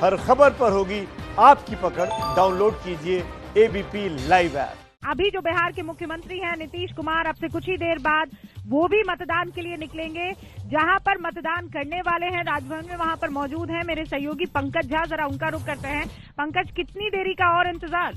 हर खबर पर होगी आपकी पकड़। डाउनलोड कीजिए एबीपी लाइव ऐप। अभी जो बिहार के मुख्यमंत्री हैं नीतीश कुमार, अब से कुछ ही देर बाद वो भी मतदान के लिए निकलेंगे। जहां पर मतदान करने वाले हैं राजभवन में, वहां पर मौजूद हैं मेरे सहयोगी पंकज झा। जरा उनका रुख करते हैं। पंकज, कितनी देरी का और इंतजार?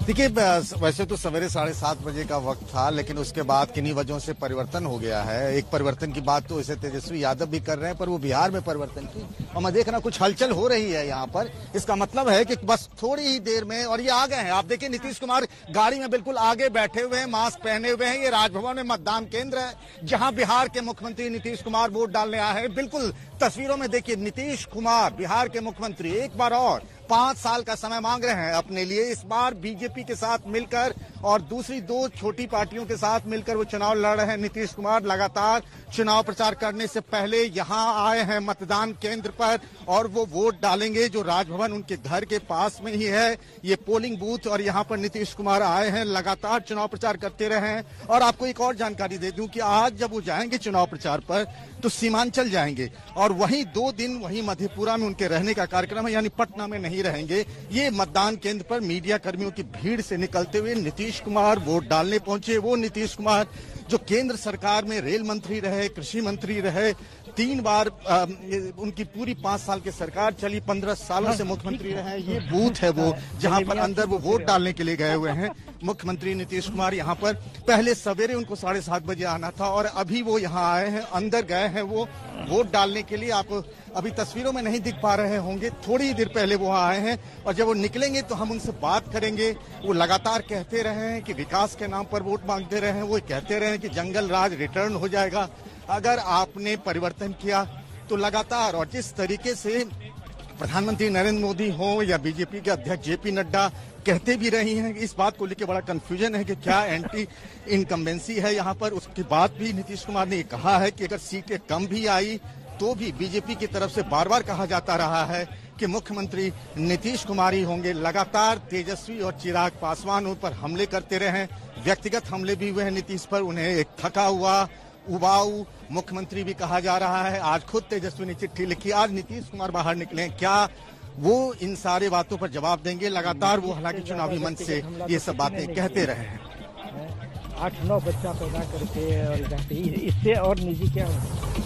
देखिए, वैसे तो सवेरे 7:30 बजे का वक्त था, लेकिन उसके बाद किन्हीं वजहों से परिवर्तन हो गया है। एक परिवर्तन की बात तो इसे तेजस्वी यादव भी कर रहे हैं, पर वो बिहार में परिवर्तन की, और मैं देख रहा कुछ हलचल हो रही है यहाँ पर। इसका मतलब है कि बस थोड़ी ही देर में, और ये आ गए हैं। आप देखिए, नीतीश कुमार गाड़ी में बिल्कुल आगे बैठे हुए हैं, मास्क पहने हुए हैं। ये राजभवन में मतदान केंद्र है, जहाँ बिहार के मुख्यमंत्री नीतीश कुमार वोट डालने आए हैं। बिल्कुल तस्वीरों में देखिए, नीतीश कुमार बिहार के मुख्यमंत्री एक बार और 5 साल का समय मांग रहे हैं अपने लिए। इस बार बीजेपी के साथ मिलकर और दूसरी 2 छोटी पार्टियों के साथ मिलकर वो चुनाव लड़ रहे हैं। नीतीश कुमार लगातार चुनाव प्रचार करने से पहले यहाँ आए हैं मतदान केंद्र पर, और वो वोट डालेंगे जो राजभवन उनके घर के पास में ही है, ये पोलिंग बूथ। और यहाँ पर नीतीश कुमार आए हैं, लगातार चुनाव प्रचार करते रहे हैं। और आपको एक और जानकारी दे दूं कि आज जब वो जाएंगे चुनाव प्रचार पर, तो सीमांचल जाएंगे, और वहीं 2 दिन वहीं मधेपुरा में उनके रहने का कार्यक्रम है, यानी पटना में नहीं रहेंगे। ये मतदान केंद्र पर मीडिया कर्मियों की भीड़ से निकलते हुए नीतीश कुमार वोट डालने पहुंचे। वो नीतीश कुमार जो केंद्र सरकार में रेल मंत्री रहे, कृषि मंत्री रहे, 3 बार उनकी पूरी 5 साल की सरकार चली, 15 सालों से मुख्यमंत्री रहे। ये बूथ है वो, जहां पर अंदर वो वोट डालने के लिए गए हुए हैं मुख्यमंत्री नीतीश कुमार। यहाँ पर पहले सवेरे उनको 7:30 बजे आना था, और अभी वो यहाँ आए हैं, अंदर गए हैं वो वोट डालने के लिए। आप अभी तस्वीरों में नहीं दिख पा रहे होंगे, थोड़ी देर पहले वो आए हैं, और जब वो निकलेंगे तो हम उनसे बात करेंगे। वो लगातार कहते रहे हैं कि विकास के नाम पर वोट मांगते रहे हैं, वो कहते रहे हैं कि जंगल राज रिटर्न हो जाएगा अगर आपने परिवर्तन किया तो। लगातार, और जिस तरीके से प्रधानमंत्री नरेंद्र मोदी हो या बीजेपी के अध्यक्ष जेपी नड्डा कहते भी रही हैं, इस बात को लेकर बड़ा कंफ्यूजन है कि क्या एंटी इनकम्बेंसी है यहाँ पर। उसके बाद भी नीतीश कुमार ने कहा है कि अगर सीटें कम भी आई तो भी बीजेपी की तरफ से बार बार कहा जाता रहा है कि मुख्यमंत्री नीतीश कुमार ही होंगे। लगातार तेजस्वी और चिराग पासवान उन पर हमले करते रहे, व्यक्तिगत हमले भी हुए हैं नीतीश पर। उन्हें एक थका हुआ, उबाऊ मुख्यमंत्री भी कहा जा रहा है। आज खुद तेजस्वी ने चिट्ठी लिखी, आज नीतीश कुमार बाहर निकले, क्या वो इन सारे बातों पर जवाब देंगे? लगातार वो हालांकि चुनावी मंच से ये सब बातें कहते रहे हैं। 8-9 बच्चा पैदा करके और इससे और निजी क्या हो।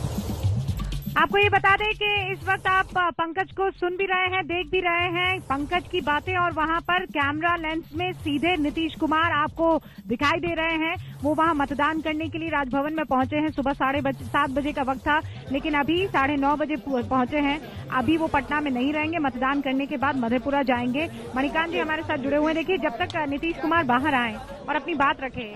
आपको ये बता दें कि इस वक्त आप पंकज को सुन भी रहे हैं, देख भी रहे हैं पंकज की बातें, और वहां पर कैमरा लेंस में सीधे नीतीश कुमार आपको दिखाई दे रहे हैं। वो वहां मतदान करने के लिए राजभवन में पहुंचे हैं। सुबह 7:30 बजे का वक्त था, लेकिन अभी 9:30 बजे पहुंचे हैं। अभी वो पटना में नहीं रहेंगे, मतदान करने के बाद मधेपुरा जाएंगे। मणिकांत जी हमारे साथ जुड़े हुए हैं। देखिए, जब तक नीतीश कुमार बाहर आए और अपनी बात रखे,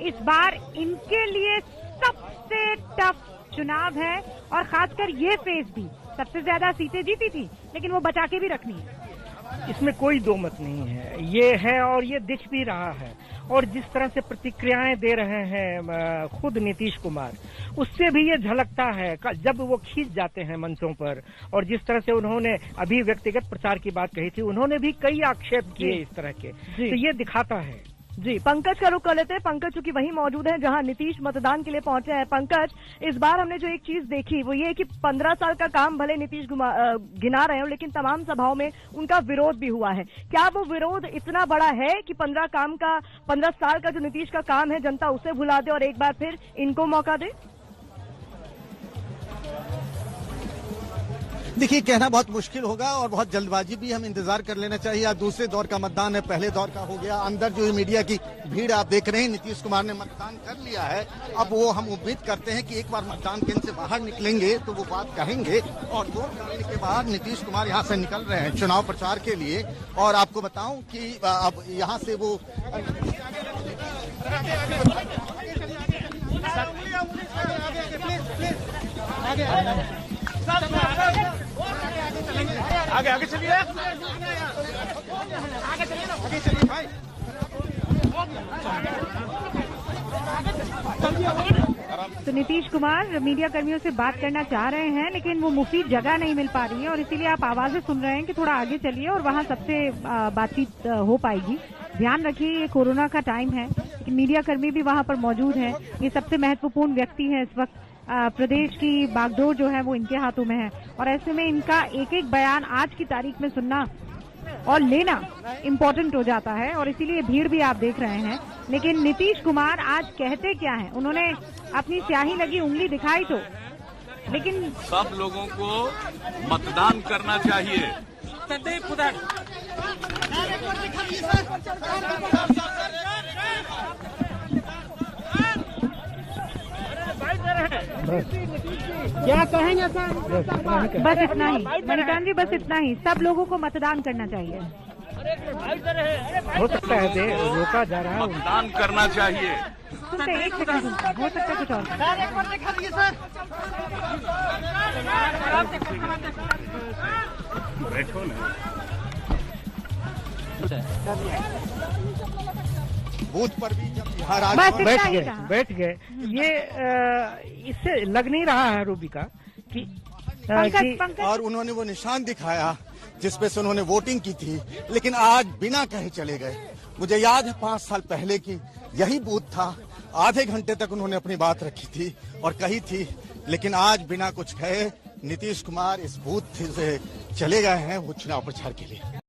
इस बार इनके लिए सबसे टफ चुनाव है, और खासकर ये फेज भी। सबसे ज्यादा सीटें जीती थी, लेकिन वो बचा के भी रखनी है, इसमें कोई दो मत नहीं है। ये है, और ये दिख भी रहा है। और जिस तरह से प्रतिक्रियाएं दे रहे हैं खुद नीतीश कुमार, उससे भी ये झलकता है जब वो खींच जाते हैं मंचों पर। और जिस तरह से उन्होंने अभी व्यक्तिगत प्रचार की बात कही थी, उन्होंने भी कई आक्षेप किए इस तरह के, तो ये दिखाता है। जी, पंकज का रुख कर लेते हैं। पंकज चूंकि वहीं मौजूद हैं जहां नीतीश मतदान के लिए पहुंचे हैं। पंकज, इस बार हमने जो एक चीज देखी वो ये कि 15 साल का काम भले नीतीश गिना रहे हो, लेकिन तमाम सभाओं में उनका विरोध भी हुआ है। क्या वो विरोध इतना बड़ा है कि 15 साल का जो नीतीश का काम है जनता उसे भुला दे और एक बार फिर इनको मौका दे? देखिए, कहना बहुत मुश्किल होगा, और बहुत जल्दबाजी भी हम इंतजार कर लेना चाहिए। आज दूसरे दौर का मतदान है, पहले दौर का हो गया। अंदर जो मीडिया की भीड़ आप देख रहे हैं, नीतीश कुमार ने मतदान कर लिया है। अब वो हम उम्मीद करते हैं कि एक बार मतदान केंद्र से बाहर निकलेंगे तो वो बात कहेंगे, और वोट डालने के बाद नीतीश कुमार यहाँ से निकल रहे हैं चुनाव प्रचार के लिए। और आपको बताऊं कि अब यहाँ से वो आगे चलिए, आगे चलिए भाई। तो नीतीश कुमार मीडिया कर्मियों से बात करना चाह रहे हैं, लेकिन वो मुफीद जगह नहीं मिल पा रही है, और इसीलिए आप आवाजें सुन रहे हैं कि थोड़ा आगे चलिए और वहां सबसे बातचीत हो पाएगी। ध्यान रखिए, ये कोरोना का टाइम है, मीडिया कर्मी भी वहां पर मौजूद हैं। ये सबसे महत्वपूर्ण व्यक्ति हैं इस वक्त प्रदेश की बागडोर जो है वो इनके हाथों में है और ऐसे में इनका एक एक बयान आज की तारीख में सुनना और लेना इम्पोर्टेंट हो जाता है और इसीलिए भीड़ भी आप देख रहे हैं। लेकिन नीतीश कुमार आज कहते क्या हैं? उन्होंने अपनी स्याही लगी उंगली दिखाई तो, लेकिन सब लोगों को मतदान करना चाहिए। क्या कहेंगे सर? बस इतना ही मणिकांत जी, बस इतना ही। सब लोगों को मतदान करना चाहिए। हो सकता है रोका जा रहा है, मतदान करना चाहिए। सुनते एक सेकंड सुनते, हो सकता है कुछ और। बैठो ना। बूथ पर भी जब बिहार आज बस इतना ही कहा। बैठ गए। ये इससे लग नहीं रहा है रूबी का कि पंकज और उन्होंने वो निशान दिखाया जिसपे से उन्होंने वोटिंग की थी, लेकिन आज बिना कहे चले गए। मुझे याद है 5 साल पहले की यही बूथ था, आधे घंटे तक उन्होंने अपनी बात रखी थी और कही थी, लेकिन आज बिना कुछ कहे नीतीश कुमार इस बूथ से चले गए हैं वो चुनाव प्रचार के लिए।